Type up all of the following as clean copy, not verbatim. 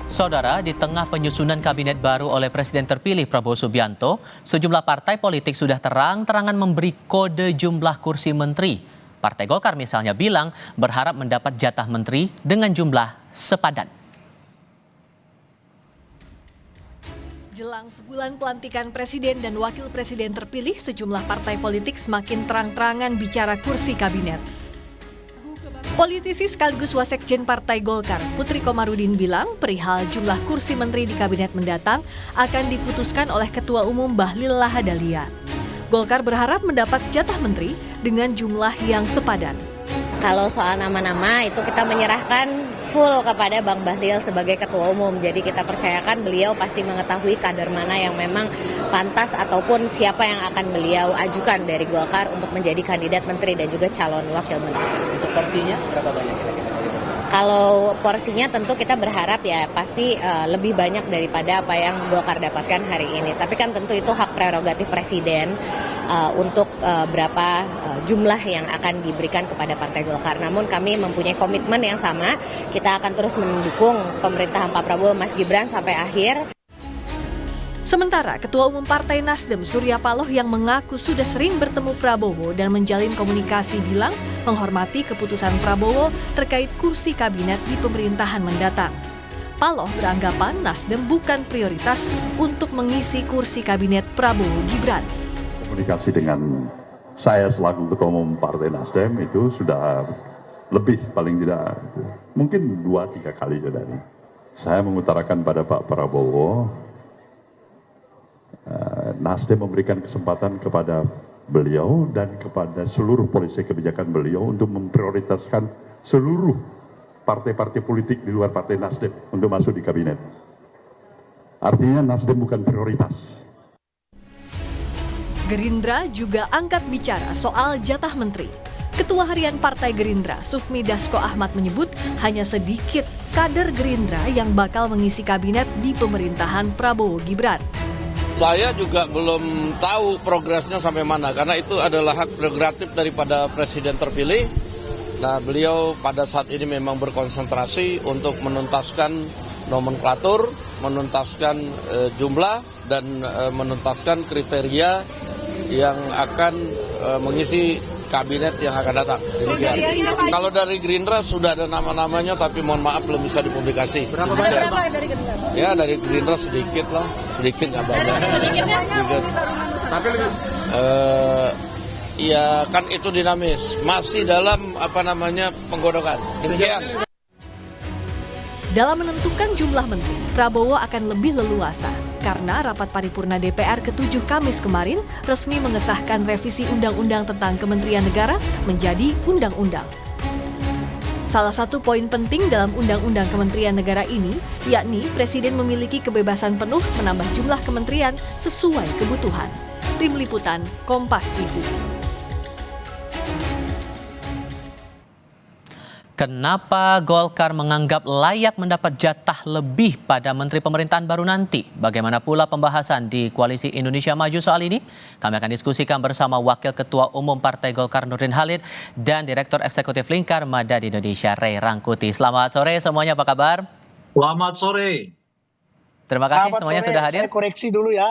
Saudara, di tengah penyusunan kabinet baru oleh Presiden terpilih Prabowo Subianto, sejumlah partai politik sudah terang-terangan memberi kode jumlah kursi menteri. Partai Golkar misalnya bilang berharap mendapat jatah menteri dengan jumlah sepadan. Jelang sebulan pelantikan presiden dan wakil presiden terpilih, sejumlah partai politik semakin terang-terangan bicara kursi kabinet. Politisi sekaligus wasekjen Partai Golkar, Putri Komarudin bilang perihal jumlah kursi menteri di kabinet mendatang akan diputuskan oleh Ketua Umum Bahlil Lahadalia. Golkar berharap mendapat jatah menteri dengan jumlah yang sepadan. Kalau soal nama-nama itu kita menyerahkan full kepada Bang Bahlil sebagai Ketua Umum. Jadi kita percayakan beliau pasti mengetahui kader mana yang memang pantas ataupun siapa yang akan beliau ajukan dari Golkar untuk menjadi kandidat menteri dan juga calon wakil menteri. Untuk porsinya berapa banyak kira-kira? Kalau porsinya tentu kita berharap ya pasti lebih banyak daripada apa yang Golkar dapatkan hari ini. Tapi kan tentu itu hak prerogatif Presiden untuk berapa jumlah yang akan diberikan kepada Partai Golkar. Namun kami mempunyai komitmen yang sama, kita akan terus mendukung pemerintahan Pak Prabowo Mas Gibran sampai akhir. Sementara Ketua Umum Partai Nasdem Surya Paloh yang mengaku sudah sering bertemu Prabowo dan menjalin komunikasi bilang menghormati keputusan Prabowo terkait kursi kabinet di pemerintahan mendatang. Paloh beranggapan Nasdem bukan prioritas untuk mengisi kursi kabinet Prabowo Gibran. Komunikasi dengan saya selaku Ketua Umum Partai Nasdem itu sudah lebih paling tidak mungkin 2-3 kali sudah. Saya mengutarakan pada Pak Prabowo, Nasdem memberikan kesempatan kepada beliau dan kepada seluruh polisi kebijakan beliau untuk memprioritaskan seluruh partai-partai politik di luar Partai Nasdem untuk masuk di kabinet. Artinya Nasdem bukan prioritas. Gerindra juga angkat bicara soal jatah menteri. Ketua Harian Partai Gerindra, Sufmi Dasko Ahmad menyebut hanya sedikit kader Gerindra yang bakal mengisi kabinet di pemerintahan Prabowo Gibran. Saya juga belum tahu progresnya sampai mana, karena itu adalah hak prerogatif daripada Presiden terpilih. Nah, beliau pada saat ini memang berkonsentrasi untuk menuntaskan nomenklatur, menuntaskan jumlah, dan menuntaskan kriteria yang akan mengisi kabinet yang akan datang. Demikian. Kalau dari Gerindra sudah ada nama-namanya, tapi mohon maaf belum bisa dipublikasi. Berapa dari Gerindra? Ya dari Gerindra sedikit lah, sedikit nggak banyak. Sedikitnya? Sedikit. Tapi ya kan itu dinamis, masih dalam penggodokan. Demikian. Dalam menentukan jumlah menteri, Prabowo akan lebih leluasa karena rapat paripurna DPR ke-7 Kamis kemarin resmi mengesahkan revisi Undang-Undang tentang Kementerian Negara menjadi undang-undang. Salah satu poin penting dalam Undang-Undang Kementerian Negara ini, yakni Presiden memiliki kebebasan penuh menambah jumlah kementerian sesuai kebutuhan. Tim Liputan, Kompas TV. Kenapa Golkar menganggap layak mendapat jatah lebih pada menteri pemerintahan baru nanti? Bagaimana pula pembahasan di Koalisi Indonesia Maju soal ini? Kami akan diskusikan bersama Wakil Ketua Umum Partai Golkar Nurdin Halid dan Direktur Eksekutif Lingkar Madani Indonesia Ray Rangkuti. Selamat sore semuanya, apa kabar? Selamat sore. Terima kasih Selamat semuanya sore. sudah hadir. Saya koreksi dulu ya,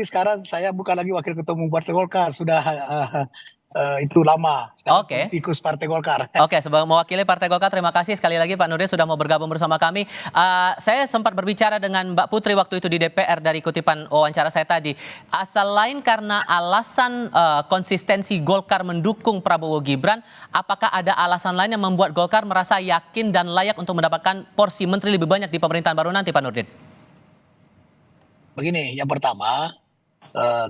sekarang saya bukan lagi Wakil Ketua Umum Partai Golkar, sudah itu lama. Oke. Politikus Partai Golkar. Oke, sebagai mewakili Partai Golkar, terima kasih sekali lagi Pak Nurdin sudah mau bergabung bersama kami. Saya sempat berbicara dengan Mbak Putri waktu itu di DPR dari kutipan wawancara saya tadi. Selain karena alasan konsistensi Golkar mendukung Prabowo Gibran, apakah ada alasan lain yang membuat Golkar merasa yakin dan layak untuk mendapatkan porsi menteri lebih banyak di pemerintahan baru nanti, Pak Nurdin? Begini, yang pertama,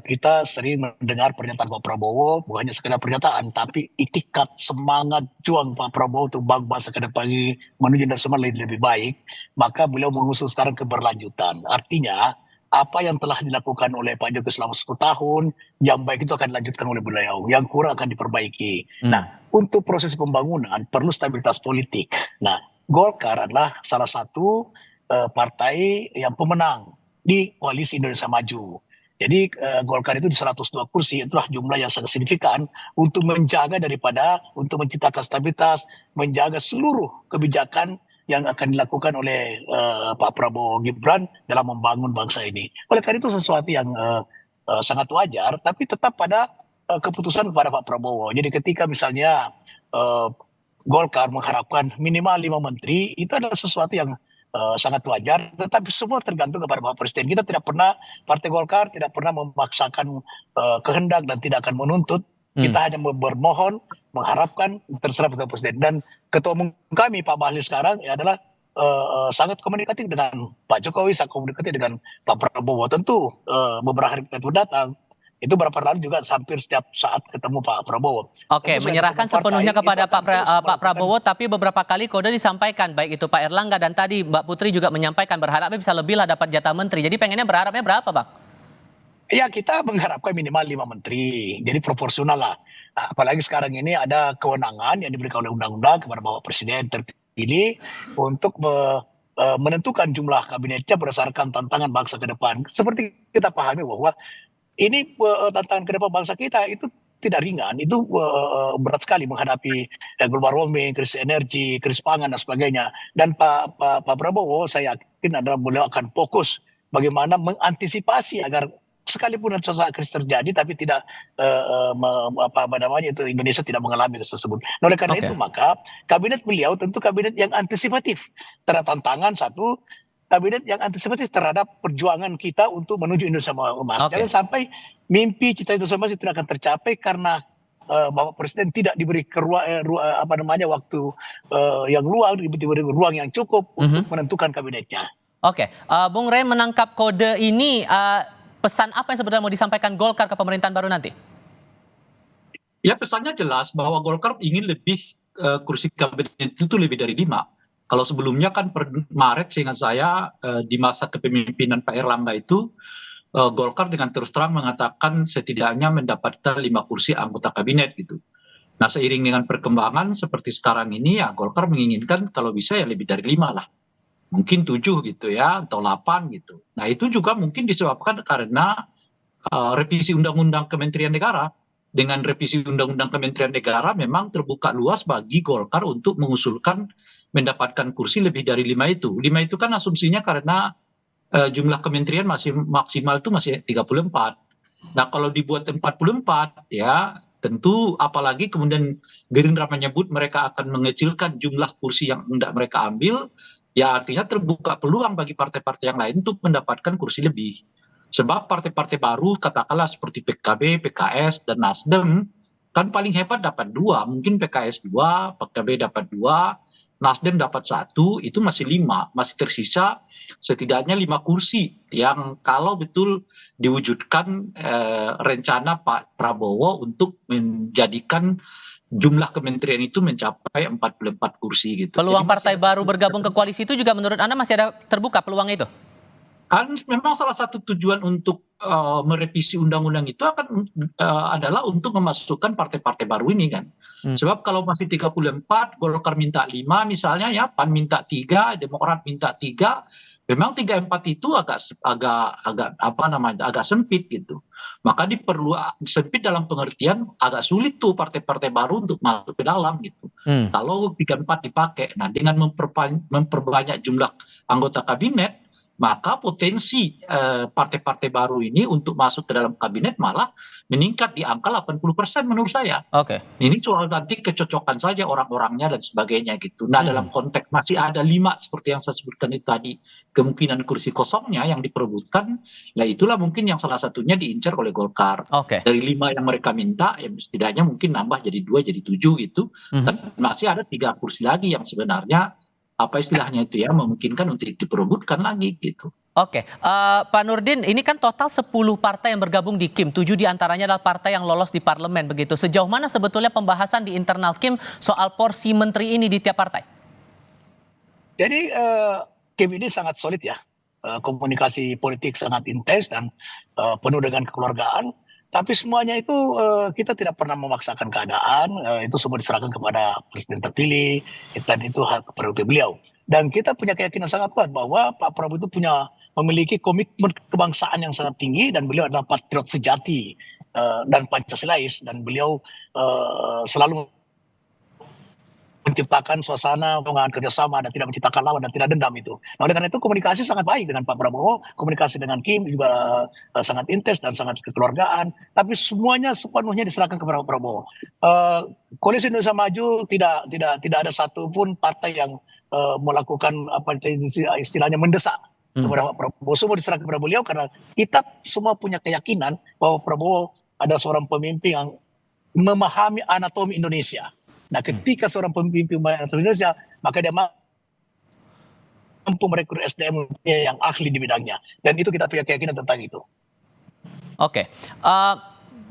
kita sering mendengar pernyataan Pak Prabowo, bukan hanya sekedar pernyataan, tapi itikat semangat juang Pak Prabowo untuk bangsa ke depan ini menuju nasional lebih baik, maka beliau mengusung sekarang keberlanjutan. Artinya, apa yang telah dilakukan oleh Pak Jokowi selama 10 tahun, yang baik itu akan dilanjutkan oleh beliau, yang kurang akan diperbaiki. Nah, untuk proses pembangunan perlu stabilitas politik. Nah, Golkar adalah salah satu partai yang pemenang di Koalisi Indonesia Maju. Jadi Golkar itu di 102 kursi, itulah jumlah yang sangat signifikan untuk menjaga untuk menciptakan stabilitas, menjaga seluruh kebijakan yang akan dilakukan oleh Pak Prabowo Gibran dalam membangun bangsa ini. Oleh karena itu sesuatu yang sangat wajar, tapi tetap pada keputusan kepada Pak Prabowo. Jadi ketika misalnya eh, Golkar mengharapkan minimal 5 menteri, itu adalah sesuatu yang sangat wajar, tetapi semua tergantung kepada Pak Presiden. Kita tidak pernah, Partai Golkar tidak pernah memaksakan kehendak dan tidak akan menuntut. Kita hanya bermohon, mengharapkan, terserah Bapak Presiden. Dan Ketua Umum kami, Pak Bahlil sekarang, adalah sangat komunikatif dengan Pak Jokowi, sangat komunikatif dengan Pak Prabowo. Tentu beberapa hari datang, itu beberapa lalu juga hampir setiap saat ketemu Pak Prabowo. Oke, Tentu menyerahkan partai, sepenuhnya itu kepada akan terus Pak melakukan- Prabowo, tapi beberapa kali kode disampaikan, baik itu Pak Erlangga dan tadi Mbak Putri juga menyampaikan berharapnya bisa lebih lah dapat jatah menteri. Jadi pengennya berharapnya berapa, Bang? Ya, kita mengharapkan minimal 5 menteri, jadi proporsional lah. Nah, apalagi sekarang ini ada kewenangan yang diberikan oleh undang-undang kepada Bapak Presiden terpilih untuk menentukan jumlah kabinetnya berdasarkan tantangan bangsa ke depan. Seperti kita pahami bahwa ini tantangan ke depan bangsa kita itu tidak ringan, itu berat sekali menghadapi global warming, krisis energi, krisis pangan dan sebagainya. Dan Pak Prabowo, saya yakin adalah beliau akan fokus bagaimana mengantisipasi agar sekalipun suatu krisis terjadi, tapi tidak Indonesia tidak mengalami krisis tersebut. Nah, oleh karena Oke. itu maka kabinet beliau tentu kabinet yang antisipatif terhadap tantangan satu. Kabinet yang antisipatif terhadap perjuangan kita untuk menuju Indonesia emas. Oke. Jangan sampai mimpi cita Indonesia emas itu tidak akan tercapai karena Bapak Presiden tidak diberi waktu yang luang, diberi ruang yang cukup untuk menentukan kabinetnya. Oke, Bung Rey menangkap kode ini, pesan apa yang sebetulnya mau disampaikan Golkar ke pemerintahan baru nanti? Ya pesannya jelas bahwa Golkar ingin lebih kursi kabinet itu lebih dari 5. Kalau sebelumnya kan per Maret seingat saya di masa kepemimpinan Pak Erlangga itu Golkar dengan terus terang mengatakan setidaknya mendapatkan 5 kursi anggota kabinet gitu. Nah seiring dengan perkembangan seperti sekarang ini ya Golkar menginginkan kalau bisa ya lebih dari 5 lah. Mungkin 7 gitu ya atau 8 gitu. Nah itu juga mungkin disebabkan karena revisi Undang-Undang Kementerian Negara. Dengan revisi Undang-Undang Kementerian Negara memang terbuka luas bagi Golkar untuk mengusulkan mendapatkan kursi lebih dari 5 itu. 5 itu kan asumsinya karena jumlah kementerian masih maksimal itu masih 34. Nah kalau dibuat 44 ya tentu apalagi kemudian Gerindra menyebut mereka akan mengecilkan jumlah kursi yang hendak mereka ambil, ya artinya terbuka peluang bagi partai-partai yang lain untuk mendapatkan kursi lebih. Sebab partai-partai baru katakanlah seperti PKB, PKS, dan Nasdem kan paling hebat dapat 2, mungkin PKS 2, PKB dapat 2, Nasdem dapat 1, itu masih 5, masih tersisa setidaknya 5 kursi yang kalau betul diwujudkan rencana Pak Prabowo untuk menjadikan jumlah kementerian itu mencapai 44 kursi gitu. Peluang Jadi masih partai ada baru bergabung ke koalisi itu juga menurut Anda masih ada terbuka peluang itu? kan memang salah satu tujuan untuk merevisi undang-undang itu akan adalah untuk memasukkan partai-partai baru ini kan. Sebab kalau masih 34, Golkar minta 5 misalnya ya, PAN minta 3, Demokrat minta 3, memang 3-4 itu agak sempit gitu. Maka diperlu sempit dalam pengertian agak sulit tuh partai-partai baru untuk masuk ke dalam gitu. Kalau 3-4 dipakai, nah dengan memperbanyak jumlah anggota kabinet, maka potensi partai-partai baru ini untuk masuk ke dalam kabinet malah meningkat di angka 80% menurut saya. Oke. Ini soal nanti kecocokan saja orang-orangnya dan sebagainya gitu. Nah dalam konteks masih ada 5 seperti yang saya sebutkan itu tadi, kemungkinan kursi kosongnya yang diperebutkan, ya itulah mungkin yang salah satunya diincar oleh Golkar. Oke. Dari 5 yang mereka minta, ya setidaknya mungkin nambah jadi 2, jadi 7 gitu. Dan masih ada 3 kursi lagi yang sebenarnya apa istilahnya itu ya memungkinkan untuk diperebutkan lagi gitu. Oke, Pak Nurdin, ini kan total 10 partai yang bergabung di KIM, 7 diantaranya adalah partai yang lolos di parlemen begitu. Sejauh mana sebetulnya pembahasan di internal KIM soal porsi menteri ini di tiap partai? Jadi KIM ini sangat solid ya, komunikasi politik sangat intens dan penuh dengan kekeluargaan. Tapi semuanya itu kita tidak pernah memaksakan keadaan, itu semua diserahkan kepada Presiden terpilih, dan itu hak prerogatif beliau. Dan kita punya keyakinan sangat kuat bahwa Pak Prabowo itu memiliki komitmen kebangsaan yang sangat tinggi, dan beliau adalah patriot sejati dan Pancasilais, dan beliau selalu menciptakan suasana hubungan kerjasama dan tidak menciptakan lawan dan tidak dendam itu. Nah, oleh karena itu komunikasi sangat baik dengan Pak Prabowo, komunikasi dengan Kim juga sangat intens dan sangat kekeluargaan. Tapi semuanya sepenuhnya diserahkan kepada Pak Prabowo. Koalisi Indonesia Maju tidak ada satupun partai yang melakukan apa istilahnya mendesak kepada Pak Prabowo. Semua diserahkan kepada beliau karena kita semua punya keyakinan bahwa Prabowo ada seorang pemimpin yang memahami anatomi Indonesia. Nah, ketika seorang pemimpin anatomi Indonesia, maka dia mampu merekrut SDM yang ahli di bidangnya. Dan itu kita punya keyakinan tentang itu. Oke.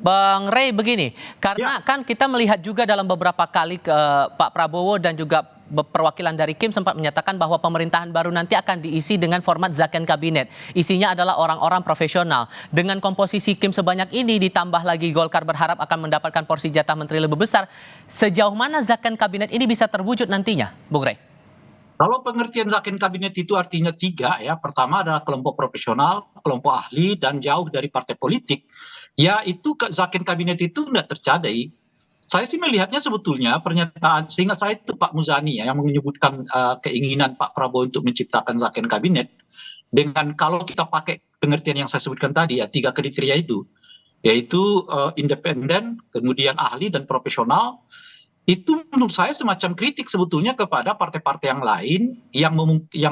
Bang Rey begini, karena kan kita melihat juga dalam beberapa kali ke Pak Prabowo dan juga perwakilan dari Kim sempat menyatakan bahwa pemerintahan baru nanti akan diisi dengan format zakon kabinet. Isinya adalah orang-orang profesional. Dengan komposisi Kim sebanyak ini ditambah lagi Golkar berharap akan mendapatkan porsi jatah menteri lebih besar. Sejauh mana zakon kabinet ini bisa terwujud nantinya, Bung Rey? Kalau pengertian zakon kabinet itu artinya 3 ya. Pertama adalah kelompok profesional, kelompok ahli, dan jauh dari partai politik. Ya itu zakon kabinet itu tidak terjadi. Saya sih melihatnya sebetulnya pernyataan, seingat saya itu Pak Muzani ya, yang menyebutkan keinginan Pak Prabowo untuk menciptakan zakon kabinet. Dengan kalau kita pakai pengertian yang saya sebutkan tadi ya, 3 kriteria itu. Yaitu independen, kemudian ahli dan profesional. Itu menurut saya semacam kritik sebetulnya kepada partai-partai yang lain yang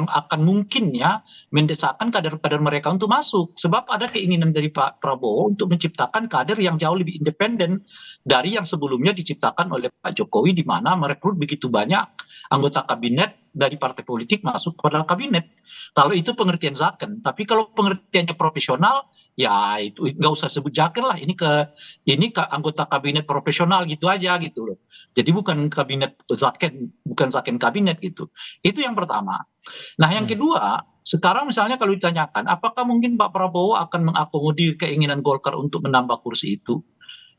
akan mungkin ya mendesakkan kader-kader mereka untuk masuk. Sebab ada keinginan dari Pak Prabowo untuk menciptakan kader yang jauh lebih independen dari yang sebelumnya diciptakan oleh Pak Jokowi, di mana merekrut begitu banyak anggota kabinet dari partai politik masuk kepada kabinet. Kalau itu pengertian zakon, tapi kalau pengertiannya profesional, ya itu nggak usah sebut zakon lah. Ini ke anggota kabinet profesional gitu aja gitu loh. Jadi bukan kabinet zakon, bukan zakon kabinet gitu. Itu yang pertama. Nah yang kedua, sekarang misalnya kalau ditanyakan, apakah mungkin Pak Prabowo akan mengakomodir keinginan Golkar untuk menambah kursi itu?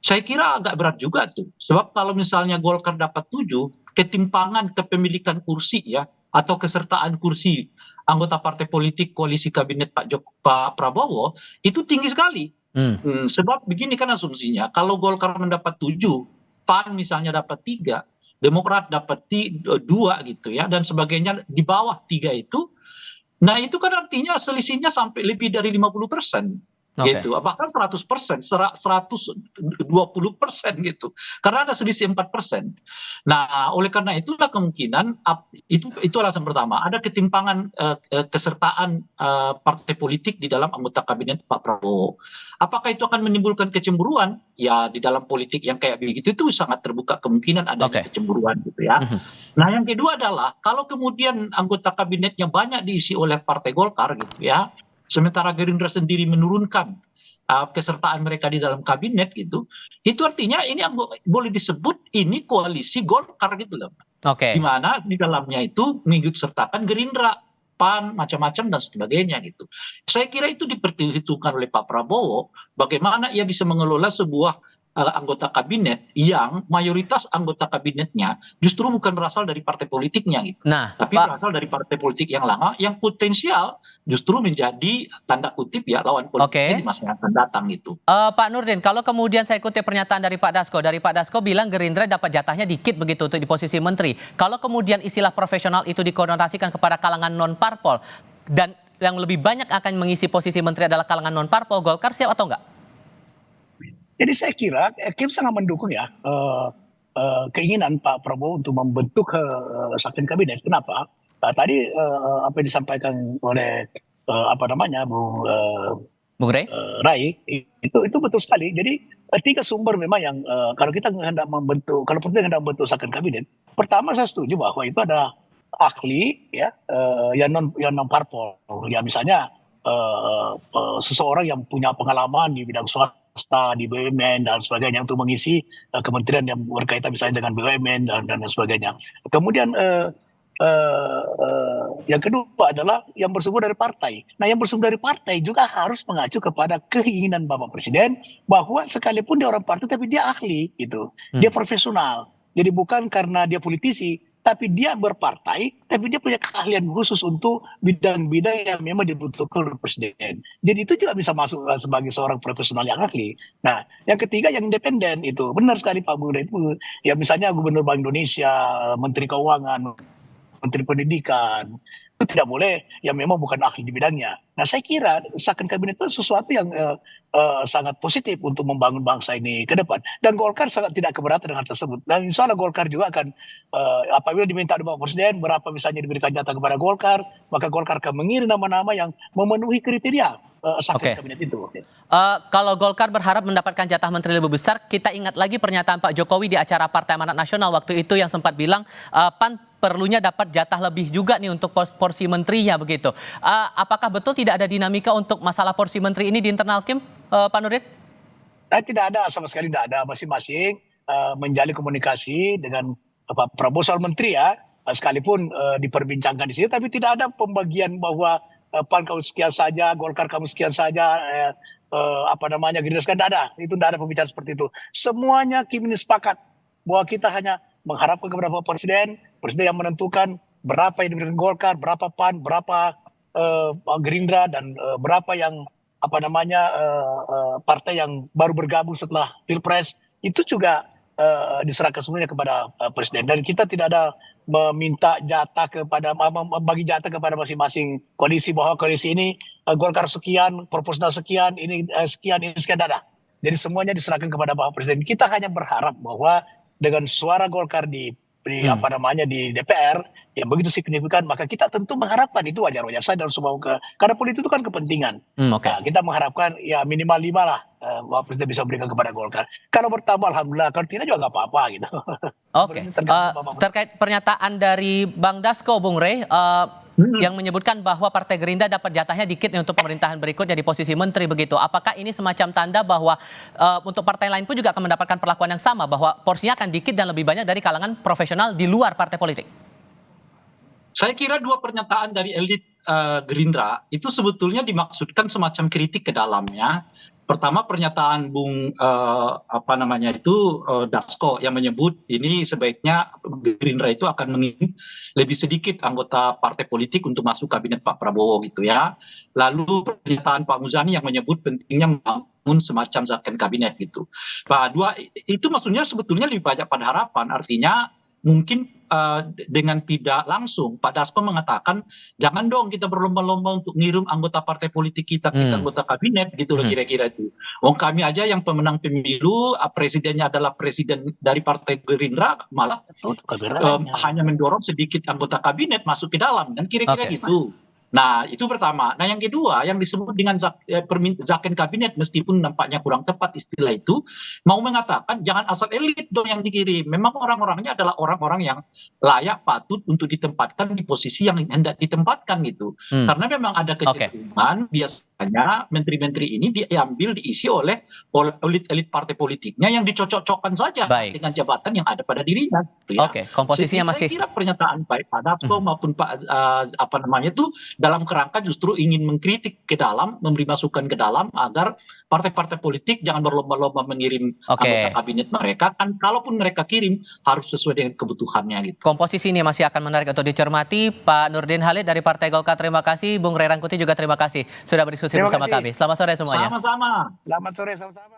Saya kira agak berat juga tuh. Sebab kalau misalnya Golkar dapat 7, ketimpangan kepemilikan kursi ya, atau kesertaan kursi anggota partai politik koalisi kabinet Pak Prabowo itu tinggi sekali. Sebab begini kan asumsinya, kalau Golkar mendapat 7, PAN misalnya dapat 3, Demokrat dapat 2 gitu ya, dan sebagainya di bawah 3 itu. Nah itu kan artinya selisihnya sampai lebih dari 50%. Gitu, bahkan 100%, 120% gitu, karena ada selisih 4%. Nah, oleh karena itulah kemungkinan itu alasan pertama, ada ketimpangan kesertaan partai politik di dalam anggota kabinet Pak Prabowo. Apakah itu akan menimbulkan kecemburuan? Ya, di dalam politik yang kayak begitu itu sangat terbuka kemungkinan adanya kecemburuan gitu ya. Nah, yang kedua adalah kalau kemudian anggota kabinetnya banyak diisi oleh Partai Golkar gitu ya, sementara Gerindra sendiri menurunkan kesertaan mereka di dalam kabinet gitu, itu artinya ini boleh disebut ini koalisi Golkar gitu loh. Di mana di dalamnya itu mengikut sertakan Gerindra, PAN, macam-macam dan sebagainya gitu. Saya kira itu diperhitungkan oleh Pak Prabowo bagaimana ia bisa mengelola sebuah anggota kabinet yang mayoritas anggota kabinetnya justru bukan berasal dari partai politiknya gitu. Tapi berasal dari partai politik yang lama yang potensial justru menjadi tanda kutip ya lawan politiknya di masa yang akan datang gitu. Pak Nurdin, kalau kemudian saya ikuti pernyataan dari Pak Dasko bilang Gerindra dapat jatahnya dikit begitu untuk di posisi menteri. Kalau kemudian istilah profesional itu dikonotasikan kepada kalangan non parpol dan yang lebih banyak akan mengisi posisi menteri adalah kalangan non parpol, Golkar siap atau enggak? Jadi saya kira Kim sangat mendukung ya keinginan Pak Prabowo untuk membentuk zakon kabinet. Kenapa? Tadi apa yang disampaikan oleh Bung Rey? Rai itu betul sekali. Jadi 3 sumber memang yang kalau kita hendak membentuk, kalau penting hendak membentuk zakon kabinet, pertama saya setuju bahwa itu ada ahli ya yang non parpol. Ya misalnya seseorang yang punya pengalaman di bidang swasta, di BUMN dan sebagainya untuk mengisi kementerian yang berkaitan misalnya dengan BUMN dan sebagainya. Kemudian yang kedua adalah yang bersumber dari partai. Nah, yang bersumber dari partai juga harus mengacu kepada keinginan Bapak Presiden bahwa sekalipun dia orang partai tapi dia ahli gitu. Dia profesional. Jadi bukan karena dia politisi tapi dia berpartai, tapi dia punya keahlian khusus untuk bidang-bidang yang memang dibutuhkan oleh presiden. Jadi itu juga bisa masuk sebagai seorang profesional yang ahli. Nah, yang ketiga yang independen itu benar sekali Pak Bung Rey itu. Ya misalnya Gubernur Bank Indonesia, Menteri Keuangan, Menteri Pendidikan, itu tidak boleh yang memang bukan ahli di bidangnya. Nah saya kira reshuffle kabinet itu sesuatu yang sangat positif untuk membangun bangsa ini ke depan. Dan Golkar sangat tidak keberatan dengan hal tersebut. Dan insya Allah Golkar juga akan apabila diminta oleh Bapak Presiden berapa misalnya diberikan jatah kepada Golkar, maka Golkar akan mengirim nama-nama yang memenuhi kriteria reshuffle kabinet itu. Kalau Golkar berharap mendapatkan jatah menteri lebih besar, kita ingat lagi pernyataan Pak Jokowi di acara Partai Amanat Nasional waktu itu yang sempat bilang PAN perlunya dapat jatah lebih juga nih untuk porsi menterinya begitu. Apakah betul tidak ada dinamika untuk masalah porsi menteri ini di internal Kim, Pak Nurdin? Tidak ada, sama sekali tidak ada. Masing-masing menjalin komunikasi dengan Pak Prabowo soal menteri ya, sekalipun diperbincangkan di sini, tapi tidak ada pembagian bahwa PAN kamu sekian saja, Golkar kamu sekian saja, Gerindra sekian, tidak ada. Itu tidak ada pembicaraan seperti itu. Semuanya Kim ini sepakat bahwa kita hanya mengharapkan kepada Bapak Presiden yang menentukan berapa yang diberikan Golkar, berapa PAN, berapa Gerindra, dan berapa yang partai yang baru bergabung setelah Pilpres. Itu juga diserahkan semuanya kepada Presiden. Dan kita tidak ada meminta jatah bagi jatah kepada masing-masing koalisi, bahwa koalisi ini Golkar sekian, proporsional sekian, ini sekian, tidak ada. Jadi semuanya diserahkan kepada Bapak Presiden. Kita hanya berharap bahwa dengan suara Golkar di DPR yang begitu signifikan, maka kita tentu mengharapkan itu wajar-wajar saja dalam semua karena politik itu kan kepentingan. Nah, kita mengharapkan ya minimal 5 lah Bapak Presiden bisa berikan kepada Golkar. Kalau bertambah alhamdulillah, kalau tidak juga nggak apa-apa gitu. Terkait pernyataan dari Bang Dasko, Bung Rey, yang menyebutkan bahwa Partai Gerindra dapat jatahnya dikit nih untuk pemerintahan berikutnya di posisi menteri begitu. Apakah ini semacam tanda bahwa untuk partai lain pun juga akan mendapatkan perlakuan yang sama, bahwa porsinya akan dikit dan lebih banyak dari kalangan profesional di luar partai politik? Saya kira dua pernyataan dari elit Gerindra itu sebetulnya dimaksudkan semacam kritik ke dalamnya. Pertama pernyataan Bung Dasko yang menyebut ini sebaiknya Gerindra itu akan mengirim lebih sedikit anggota partai politik untuk masuk kabinet Pak Prabowo gitu ya. Lalu pernyataan Pak Muzani yang menyebut pentingnya membangun semacam zakon kabinet gitu. Dua itu maksudnya sebetulnya lebih banyak pada harapan, artinya mungkin dengan tidak langsung Pak Dasko mengatakan jangan dong kita berlomba-lomba untuk ngirim anggota partai politik kita anggota kabinet gitu loh kira-kira itu. Wong kami aja yang pemenang pemilu, presidennya adalah presiden dari Partai Gerindra, malah hanya mendorong sedikit anggota kabinet masuk ke dalam kan kira-kira gitu. Nah itu pertama. Nah yang kedua yang disebut dengan zakon kabinet meskipun nampaknya kurang tepat istilah itu, mau mengatakan jangan asal elit dong yang dikirim. Memang orang-orangnya adalah orang-orang yang layak patut untuk ditempatkan di posisi yang hendak ditempatkan gitu. Karena memang ada kecenderungan biasanya menteri-menteri ini diambil diisi oleh elit-elit partai politiknya yang dicocok-cocokkan saja dengan jabatan yang ada pada dirinya. Gitu ya. Komposisinya masih. Saya kira pernyataan baik Pak Dasko maupun Pak itu dalam kerangka justru ingin mengkritik ke dalam, memberi masukan ke dalam agar partai-partai politik jangan berlomba-lomba mengirim anggota kabinet mereka, kan kalaupun mereka kirim harus sesuai dengan kebutuhannya gitu. Komposisi ini masih akan menarik untuk dicermati. Pak Nurdin Halid dari Partai Golkar terima kasih, Bung Rey Rangkuti juga terima kasih sudah berdiskusi bersama kami. Selamat sore semuanya. Sama-sama. Selamat sore sama-sama.